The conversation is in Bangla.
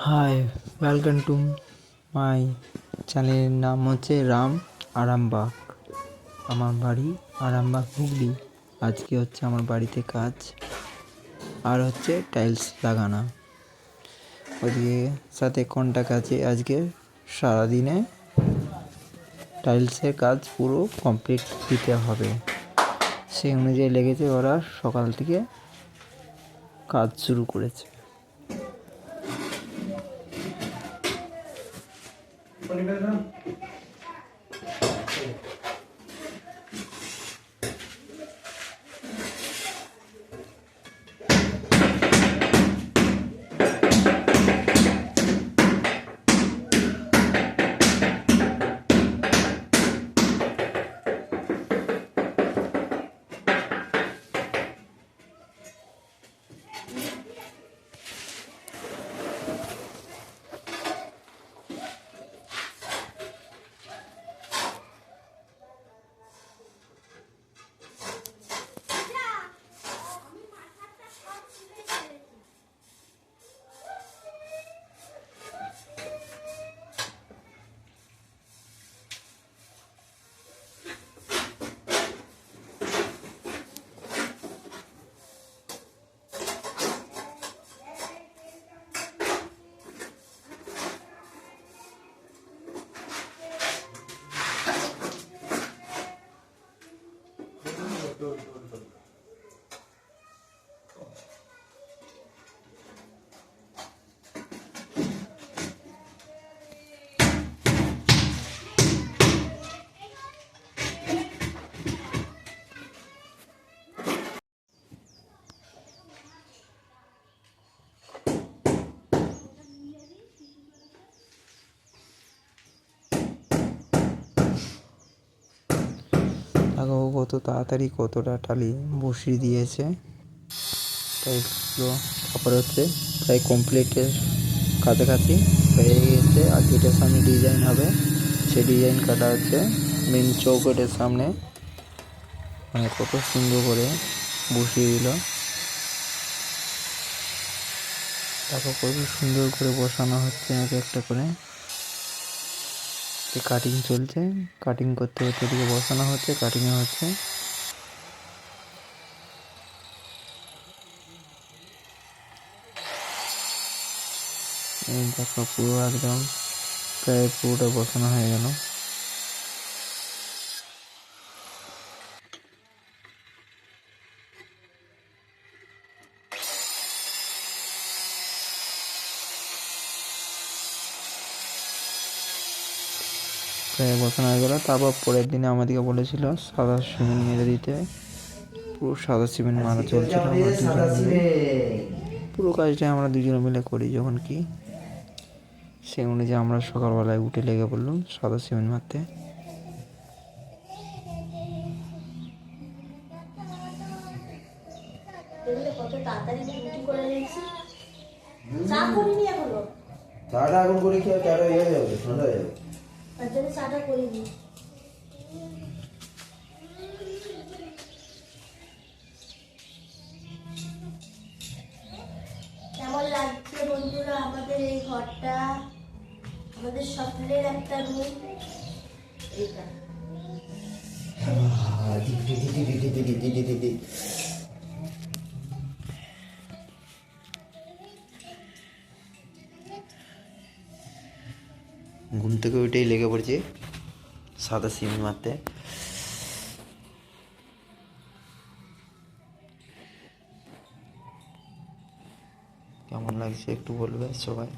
হাই, ওয়েলকাম টু মাই চ্যানেলের নাম হচ্ছে রাম আরামবাগ। আমার বাড়ি আরামবাগ, হুগলি। আজকে হচ্ছে আমার বাড়িতে কাজ আর হচ্ছে টাইলস লাগানো। ওদিকে সাথে কন্ট্রাক্ট আছে। আজকে সারাদিনে টাইলসের কাজ পুরো কমপ্লিট দিতে হবে, সেই অনুযায়ী লেগেছে। ওরা সকাল থেকে কাজ শুরু করেছে। দেখো কত তাড়াতাড়ি কতটা টালি বসিয়ে দিয়েছে টাইলসগুলো। তারপরে হচ্ছে প্রায় কমপ্লিটের কাছাকাছি হয়ে গেছে। আর গেটের সামনে ডিজাইন হবে, সেই ডিজাইন কাটা হচ্ছে মেন চৌকটের সামনে। মানে কত সুন্দর করে বসিয়ে দিল। তারপর কত সুন্দর করে বসানো হচ্ছে এক একটা করে। কাটিং চলছে, কাটিং করতে হচ্ছে, এদিকে বসানো হচ্ছে, কাটিংও হচ্ছে। এই দেখো পুরো একদম প্রায় পুরোটা বসানো হয়ে গেল। প্রায় বসানো হয়ে গেল। তারপর পরের দিনে আমাদেরকে বলেছিল সাদা সিমেন্ট মেরে দিতে। পুরো সাদা সিমেন্ট মারা চলছিল। পুরো কাজটা আমরা দুজনে মিলে করি যখন কি, সেই অনুযায়ী আমরা সকালবেলায় উঠে লেগে পড়লাম সাদা সিমেন্ট মারতে। চাটা এখন করে খেয়ে চাটা ইয়ে যাবে, ঠান্ডা হয়ে যাবে। তার জন্য চাটা করে দিই। কেমন লাগছে বন্ধুরা আমাদের এই ঘরটা? আমাদের স্বপ্নের একটা রুম এটা। ঘুম থেকে উঠেই লেগে পড়ছি সাদা সিমেন্ট মারতে। কেমন লাগছে একটু বলবে সবাই।